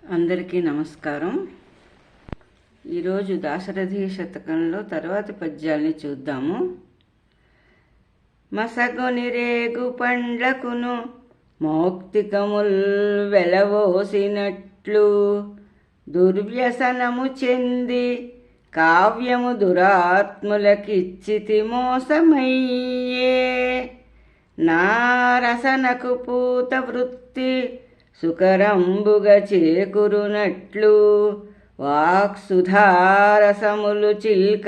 అందరికీ నమస్కారం. ఈరోజు దాశరథి శతకంలో తర్వాతి పద్యాల్ని చూద్దాము. మసగొని రేగు పండ్లకును మౌక్తికముల్ వెలవోసినట్లు దుర్వ్యసనము చెంది కావ్యము దురాత్ములకిచ్చితి మోసమయ్యే. నా రసనకు పూత వృత్తి సుకరంబుగ చేకురునట్లు వాక్సుధారసములు చిల్క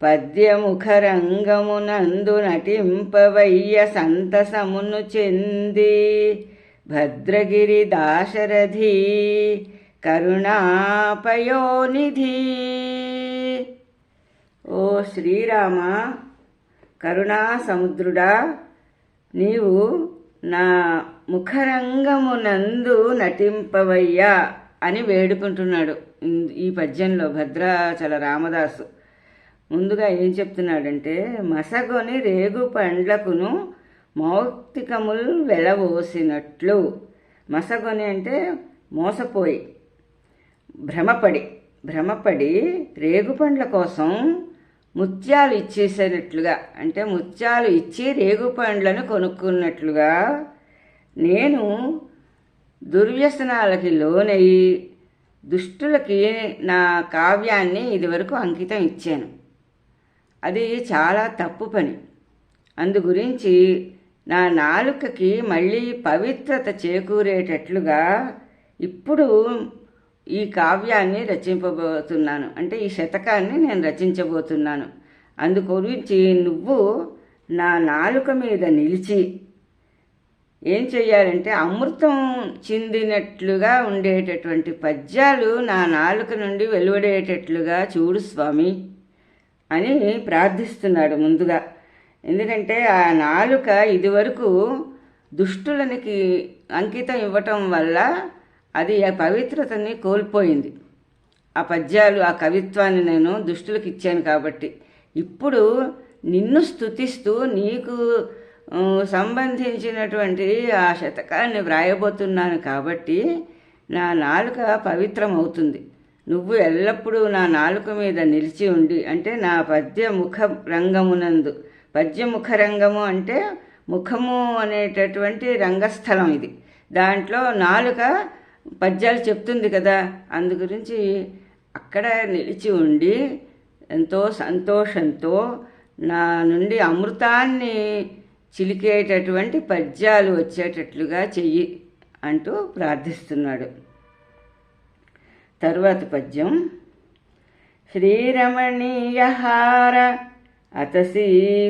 పద్యముఖరంగమునందు నటింపవయ్య సంతసమును చెంది భద్రగిరి దాశరథి కరుణాపయోనిధి. ఓ శ్రీరామ, కరుణా సముద్రుడా, నీవు నా ముఖరంగమునందు నటింపవయ్యా అని వేడుకుంటున్నాడు ఈ పద్యంలో భద్రాచల రామదాసు. ముందుగా ఏం చెప్తున్నాడంటే, మసగొని రేగు పండ్లకును మౌక్తికముల్ వెలవోసినట్లు. మసగొని అంటే మోసపోయి, భ్రమపడి రేగుపండ్ల కోసం ముత్యాలు ఇచ్చేసినట్లుగా, అంటే ముత్యాలు ఇచ్చి రేగుపండ్లను కొనుక్కున్నట్లుగా నేను దుర్వ్యసనాలకి లోనయ్యి దుష్టులకి నా కావ్యాన్ని ఇదివరకు అంకితం ఇచ్చాను. అది చాలా తప్పు పని. అందు గురించి నా నాలుకకి మళ్ళీ పవిత్రత చేకూరేటట్లుగా ఇప్పుడు ఈ కావ్యాన్ని రచింపబోతున్నాను, అంటే ఈ శతకాన్ని నేను రచించబోతున్నాను. అందు గురించి నువ్వు నా నాలుక మీద నిలిచి ఏం చెయ్యాలంటే, అమృతం చిందినట్లుగా ఉండేటటువంటి పద్యాలు నా నాలుక నుండి వెలువడేటట్లుగా చూడు స్వామి అని ప్రార్థిస్తున్నాడు ముందుగా. ఎందుకంటే ఆ నాలుక ఇదివరకు దుష్టులనికి అంకితం ఇవ్వటం వల్ల అది ఆ పవిత్రతని కోల్పోయింది. ఆ పద్యాలు, ఆ కవిత్వాన్ని నేను దుష్టులకు ఇచ్చాను కాబట్టి ఇప్పుడు నిన్ను స్తుతిస్తూ నీకు సంబంధించినటువంటి ఆ శతకాన్ని వ్రాయబోతున్నాను కాబట్టి నా నాలుక పవిత్రమవుతుంది. నువ్వు ఎల్లప్పుడూ నా నాలుక మీద నిలిచి ఉండి, అంటే నా పద్యముఖ రంగమునందు, పద్యముఖ రంగము అంటే ముఖము అనేటటువంటి రంగస్థలం ఇది. దాంట్లో నాలుక పద్యాలు చెప్తుంది కదా, అందు గురించి అక్కడ నిలిచి ఉండి ఎంతో సంతోషంతో నా నుండి అమృతాన్ని చిలికేటటువంటి పద్యాలు వచ్చేటట్లుగా చెయ్యి అంటూ ప్రార్థిస్తున్నాడు. తరువాత పద్యం. శ్రీరమణీయహార అతసీ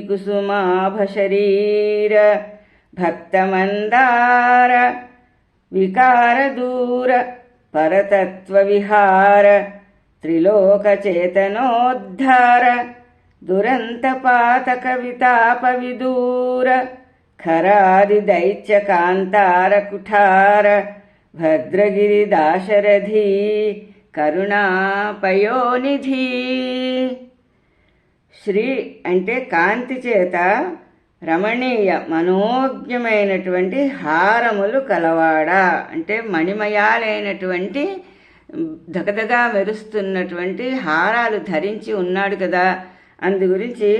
కుసుమాభ శరీర భక్తమందార వికారదూర పరతత్వ విహార త్రిలోక చేతనోద్ధార దురంతపాత కవితాప విదూర ఖరాది దైత్య కాంతార కుఠార భద్రగిరి దాశరథి కరుణాపయోనిధి. శ్రీ అంటే కాంతి చేత, రమణీయ మనోజ్ఞమైనటువంటి హారములు కలవాడా అంటే మణిమయాలైనటువంటి దగదగా మెరుస్తున్నటువంటి హారాలు ధరించి ఉన్నాడు కదా. అందు గురించి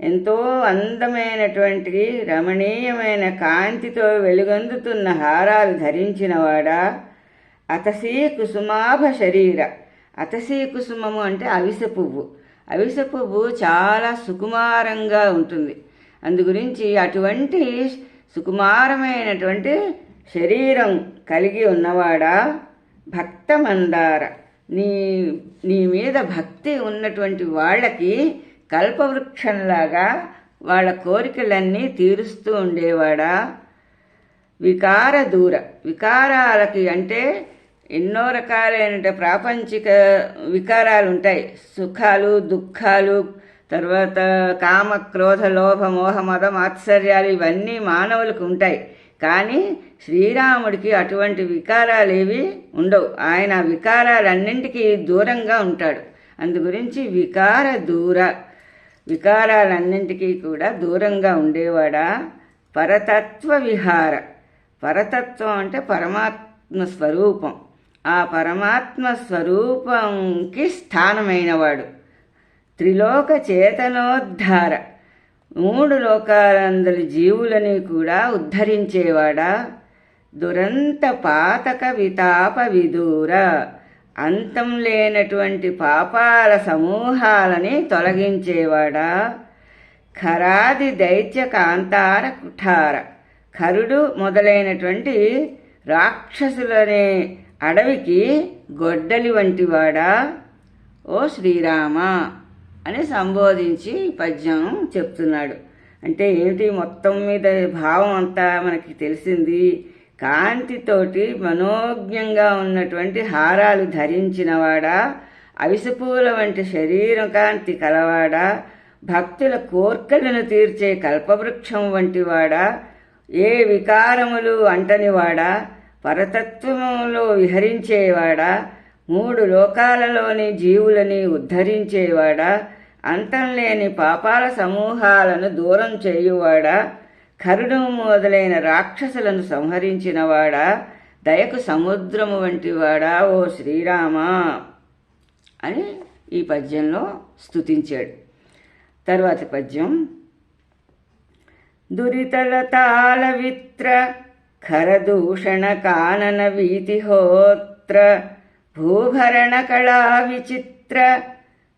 ఎంతో అందమైనటువంటి రమణీయమైన కాంతితో వెలుగొందుతున్న హారాలు ధరించినవాడా. అతసీ కుసుమాభ శరీర. అతసీ కుసుమము అంటే అవిసె పువ్వు. అవిసె పువ్వు చాలా సుకుమారంగా ఉంటుంది. అందు గురించి అటువంటి సుకుమారమైనటువంటి శరీరం కలిగి ఉన్నవాడా. భక్తమందార, నీ మీద భక్తి ఉన్నటువంటి వాళ్ళకి కల్పవృక్షంలాగా వాళ్ళ కోరికలన్నీ తీరుస్తూ ఉండేవాడా. వికార దూర, వికారాలకి అంటే ఎన్నో రకాలైన ప్రాపంచిక వికారాలు ఉంటాయి. సుఖాలు, దుఃఖాలు, తర్వాత కామ, క్రోధ, లోభ, మోహ, మద, మాత్సర్యాలు ఇవన్నీ మానవులకు ఉంటాయి. కానీ శ్రీరాముడికి అటువంటి వికారాలేవి ఉండవు. ఆయన వికారాలన్నింటికీ దూరంగా ఉంటాడు. అందు గురించి వికార దూర, వికారాలన్నింటికీ కూడా దూరంగా ఉండేవాడా. పరతత్వ విహార, పరతత్వం అంటే పరమాత్మ స్వరూపం. ఆ పరమాత్మ స్వరూపంకి స్థానమైనవాడు. త్రిలోక చేతనోద్ధార, 3 లోకాలందరి జీవులని కూడా ఉద్ధరించేవాడా. దురంత పాతక వితాప విదూర, అంతం లేనటువంటి పాపాల సమూహాలని తొలగించేవాడా. ఖరాది దైత్య కాంతార కుఠార, ఖరుడు మొదలైనటువంటి రాక్షసులనే అడవికి గొడ్డలి వంటివాడా. ఓ శ్రీరామ అని సంబోధించి పద్యం చెప్తున్నాడు. అంటే ఏమిటి, మొత్తం మీద భావం అంతా మనకి తెలిసింది. కాంతితోటి మనోజ్ఞంగా ఉన్నటువంటి హారాలు ధరించినవాడా, అవిసెపూల వంటి శరీరం కాంతి కలవాడా, భక్తుల కోర్కెలను తీర్చే కల్పవృక్షం వంటివాడా, ఏ వికారములు అంటనివాడా, పరతత్వములో విహరించేవాడా, 3 లోకాలలోని జీవులని ఉద్ధరించేవాడా, అంతం లేని పాపాల సమూహాలను దూరం చేయువాడా, ఖరుడు మొదలైన రాక్షసులను సంహరించినవాడా, దయకు సముద్రము వంటివాడా ఓ శ్రీరామ అని ఈ పద్యంలో స్తుతించాడు. తర్వాతి పద్యం. దురితలతాల విత్ర ఖరదూషణ కానన వీతిహోత్ర భూభరణ కళా విచిత్ర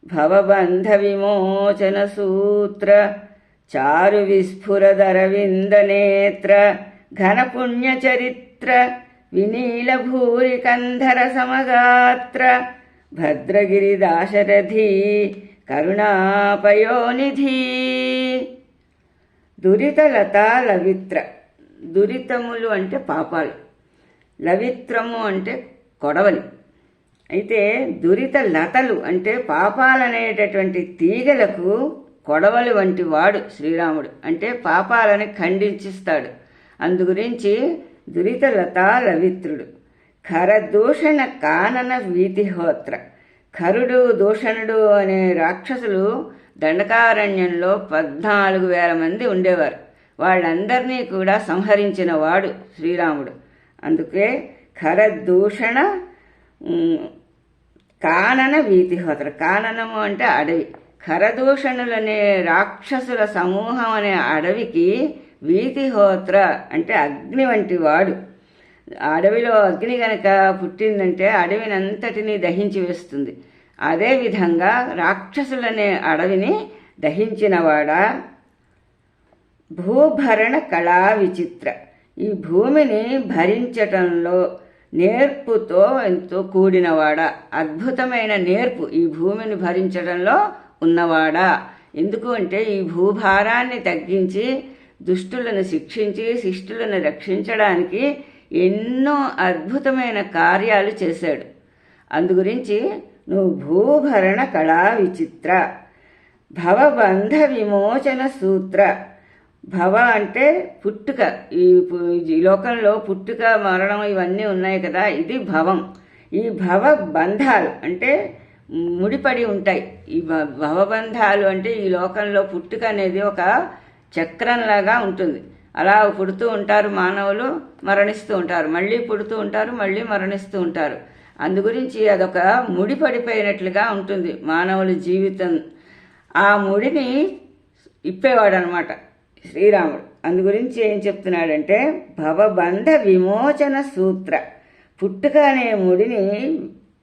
భవబంధ విమోచన సూత్ర చారు విస్ఫురదరవింద నేత్ర ఘన పుణ్య చరిత్ర వినీల భూరి కంధర సమగాత్ర భద్రగిరి దాశరథి కరుణాపయోనిధి. దురితలత లవిత్ర, దురితములు అంటే పాపాలు, లవిత్రము అంటే కొడవలి. అయితే దురిత లతలు అంటే పాపాలనేటటువంటి తీగలకు కొడవలి వంటి వాడు శ్రీరాముడు. అంటే పాపాలని ఖండించిస్తాడు. అందుగురించి దురిత లతా లవిత్రుడు. ఖరదూషణ కానన వీతిహోత్ర, ఖరుడు దూషణుడు అనే రాక్షసులు దండకారణ్యంలో 14,000 మంది ఉండేవారు. వాళ్ళందరినీ కూడా సంహరించిన వాడు శ్రీరాముడు. అందుకే ఖరదూషణ కానన వీతిహోత్ర, కాననము అంటే అడవి. ఖరదూషణులనే రాక్షసుల సమూహం అనే అడవికి వీతిహోత్ర అంటే అగ్ని వంటి వాడు. అడవిలో అగ్ని గనక పుట్టిందంటే అడవినంతటినీ దహించి వేస్తుంది. అదేవిధంగా రాక్షసులనే అడవిని దహించినవాడా. భూభరణ కళా విచిత్ర, ఈ భూమిని భరించటంలో నేర్పుతో ఎంతో కూడినవాడా. అద్భుతమైన నేర్పు ఈ భూమిని భరించడంలో ఉన్నవాడా. ఎందుకు అంటే ఈ భూభారాన్ని తగ్గించి దుష్టులను శిక్షించి శిష్టులను రక్షించడానికి ఎన్నో అద్భుతమైన కార్యాలు చేశాడు. అందుగురించి నువ్వు భూభరణ కళా విచిత్ర, భవబంధ విమోచన సూత్ర. భవ అంటే పుట్టుక, ఈ లోకంలో పుట్టుక మరణం ఇవన్నీ ఉన్నాయి కదా, ఇది భవం. ఈ భవ బంధాలు అంటే ముడిపడి ఉంటాయి. ఈ భవబంధాలు అంటే ఈ లోకంలో పుట్టుక అనేది ఒక చక్రంలాగా ఉంటుంది. అలా పుడుతూ ఉంటారు మానవులు, మరణిస్తూ ఉంటారు, మళ్ళీ పుడుతూ ఉంటారు, మళ్ళీ మరణిస్తూ ఉంటారు. అందుగురించి అదొక ముడిపడిపోయినట్లుగా ఉంటుంది మానవుల జీవితం. ఆ ముడిని ఇప్పేవాడు అనమాట శ్రీరాముడు. అందుగురించి ఏం చెప్తున్నాడంటే భవబంధ విమోచన సూత్ర, పుట్టుక అనే ముడిని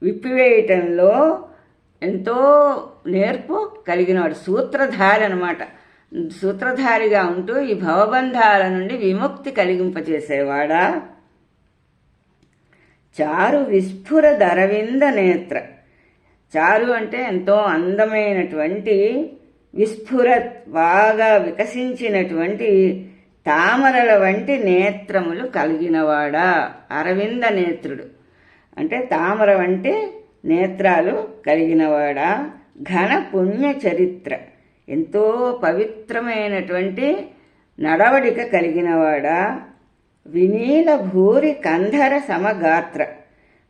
విప్పివేయటంలో ఎంతో నేర్పు కలిగినవాడు. సూత్రధారి అనమాట. సూత్రధారిగా ఉంటూ ఈ భవబంధాల నుండి విముక్తి కలిగింపచేసేవాడా. చారు విస్ఫుర దరవింద నేత్ర, చారు అంటే ఎంతో అందమైనటువంటి, విస్ఫుర బాగా వికసించినటువంటి తామరల వంటి నేత్రములు కలిగినవాడా. అరవింద నేత్రుడు అంటే తామర వంటి నేత్రాలు కలిగినవాడా. ఘన పుణ్య చరిత్ర, ఎంతో పవిత్రమైనటువంటి నడవడిక కలిగినవాడా. వినీల భూరి కంధర సమగాత్ర,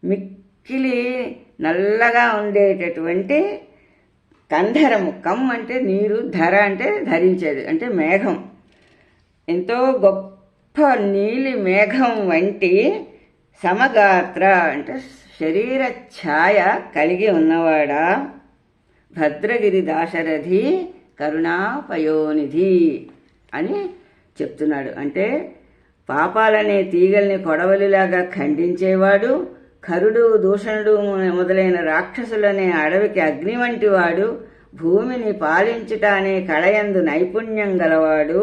మిక్కిలి నల్లగా ఉండేటటువంటి కంధరము. కమ్ అంటే నీరు, ధర అంటే ధరించేది అంటే మేఘం. ఎంతో గొప్ప నీలి మేఘం వంటి సమగాత్ర అంటే శరీర ఛాయ కలిగి ఉన్నవాడా, భద్రగిరి దాశరథి కరుణాపయోనిధి అని చెప్తున్నాడు. అంటే పాపాలనే తీగల్ని కొడవలిలాగా ఖండించేవాడు, ఖరుడు దూషణుడు మొదలైన రాక్షసులనే అడవికి అగ్ని వంటి వాడు, భూమిని పాలించుట అనే కళయందు నైపుణ్యం గలవాడు,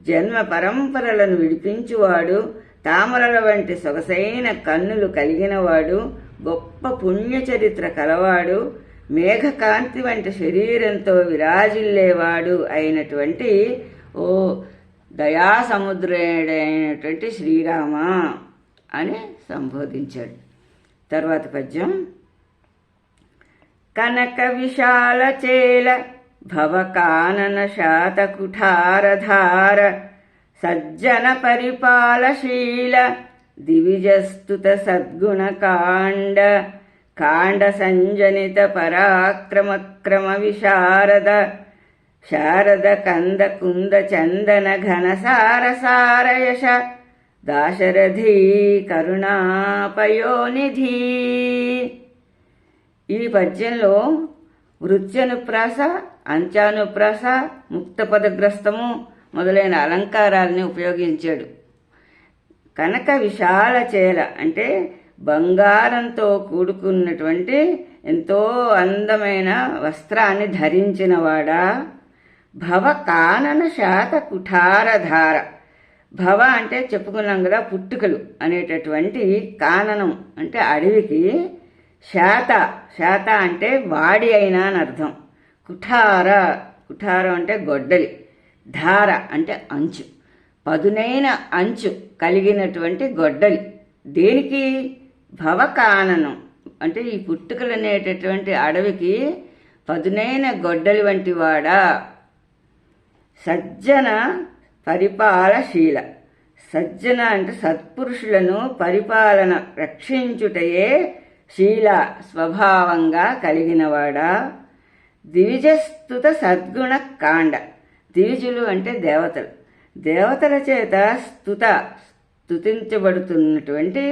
జన్మ పరంపరలను విడిపించువాడు, తామరల వంటి సొగసైన కన్నులు కలిగినవాడు, గొప్ప పుణ్యచరిత్ర కలవాడు, మేఘకాంతి వంటి శరీరంతో విరాజిల్లేవాడు అయినటువంటి ఓ దయాసముద్రుడైనటువంటి శ్రీరామ అని సంబోధించాడు. తర్వాత పద్యం. కనక విశాల చేల భవకానన శాతకుఠారధార సజ్జన పరిపాలశీల దివిజస్తుత సద్గుణ కాండ కాండ సంజనిత పరాక్రమక్రమ విశారద శారద కంద కుంద చందన ఘన సార సారయశ దాశరథి కరుణాపయోనిధి. ఈ పద్యంలో వృత్యనుప్రాస, అంత్యానుప్రాస, ముక్తపదగ్రస్తము మొదలైన అలంకారాలని ఉపయోగించాడు. కనక విశాల చేల అంటే బంగారంతో కూడుకున్నటువంటి ఎంతో అందమైన వస్త్రాన్ని ధరించినవాడా, భవ కానన శాత కుఠారధార. భవ అంటే చెప్పుకున్నాం కదా, పుట్టుకలు అనేటటువంటి కాననం అంటే అడవికి, శాత శాత అంటే వాడి అయినా అని అర్థం, కుఠార కుఠారం అంటే గొడ్డలి, ధార అంటే అంచు, పదునైన అంచు కలిగినటువంటి గొడ్డలి. దేనికి? భవకాననం అంటే ఈ పుట్టుకలు అనేటటువంటి అడవికి పదునైన గొడ్డలి వంటి వాడా. సజ్జన పరిపాలశీల. సజ్జన అంటే సత్పురుషులను పరిపాలన రక్షించుటయే శీల స్వభావంగా కలిగినవాడా. ద్విజస్తుత సద్గుణ కాండ. ద్విజులు అంటే దేవతలు, దేవతల చేత స్తుతించబడుతున్నటువంటి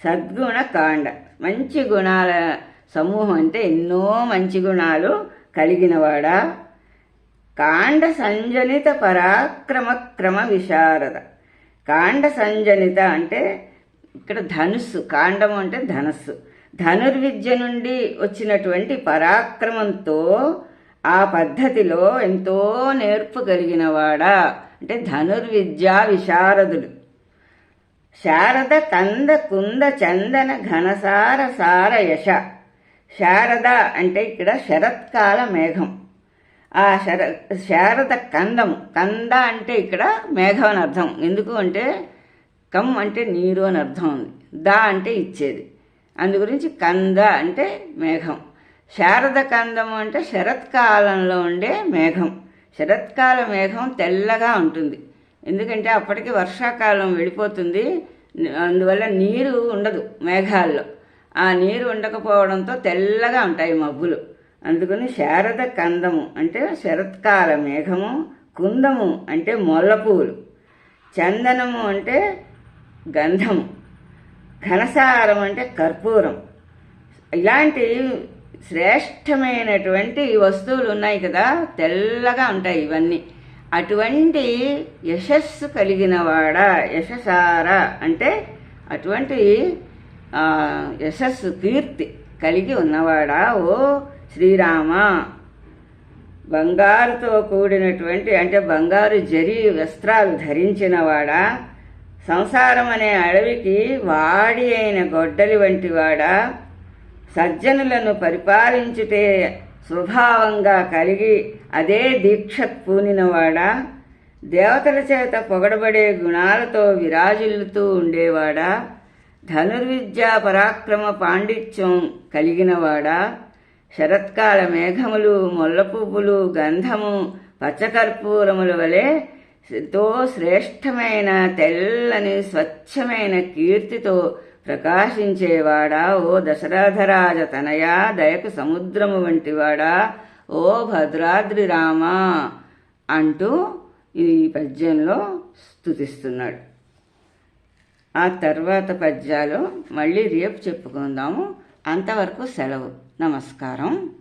సద్గుణ కాండ, మంచి గుణాల సమూహం అంటే ఎన్నో మంచి గుణాలు కలిగినవాడా. కాండ సంజనిత పరాక్రమక్రమ విశారద. కాండ సంజనిత అంటే ఇక్కడ ధనుస్సు, కాండము అంటే ధనస్సు, ధనుర్విద్య నుండి వచ్చినటువంటి పరాక్రమంతో ఆ పద్ధతిలో ఎంతో నేర్పు కలిగినవాడా అంటే ధనుర్విద్యా విశారదుడు. శారద కంద కుంద చందన ఘనసార సార యశ. శారద అంటే ఇక్కడ శరత్కాల మేఘం. ఆ శారద కందము, కంద అంటే ఇక్కడ మేఘం అని అర్థం. ఎందుకు అంటే కమ్ అంటే నీరు అని అర్థం ఉంది, దా అంటే ఇచ్చేది, అందు గురించి కంద అంటే మేఘం. శారద కందము అంటే శరత్కాలంలో ఉండే మేఘం. శరత్కాల మేఘం తెల్లగా ఉంటుంది, ఎందుకంటే అప్పటికి వర్షాకాలం వెళ్ళిపోతుంది, అందువల్ల నీరు ఉండదు మేఘాల్లో. ఆ నీరు ఉండకపోవడంతో తెల్లగా ఉంటాయి మబ్బులు. అందుకని శారద కందము అంటే శరత్కాల మేఘము, కుందము అంటే మొల్లపూలు, చందనము అంటే గంధము, ఘనసారం అంటే కర్పూరం. ఇలాంటి శ్రేష్టమైనటువంటి వస్తువులు ఉన్నాయి కదా, తెల్లగా ఉంటాయి ఇవన్నీ. అటువంటి యశస్సు కలిగినవాడా, యశసార అంటే అటువంటి యశస్సు కీర్తి కలిగి ఉన్నవాడా ఓ శ్రీరామ. బంగారుతో కూడినటువంటి అంటే బంగారు జరీ వస్త్రాలు ధరించినవాడా, సంసారం అనే అడవికి వాడి అయిన గొడ్డలి వంటివాడా, సజ్జనులను పరిపాలించుటే స్వభావంగా కలిగి అదే దీక్ష పూనినవాడా, దేవతల చేత పొగడబడే గుణాలతో విరాజిల్లుతూ ఉండేవాడా, ధనుర్విద్యా పరాక్రమ పాండిత్యం కలిగినవాడా, శరత్కాల మేఘములు, మొల్ల పువ్వులు, గంధము, పచ్చకర్పూరముల వలె ఎంతో శ్రేష్టమైన తెల్లని స్వచ్ఛమైన కీర్తితో ప్రకాశించేవాడా ఓ దశరథరాజ తనయా, దయకు సముద్రము వంటివాడా ఓ భద్రాద్రి రామ అంటూ ఈ పద్యంలో స్తుతిస్తున్నాడు. ఆ తర్వాత పద్యాలు మళ్ళీ రేపు చెప్పుకుందాము. అంతవరకు సెలవు. నమస్కారం.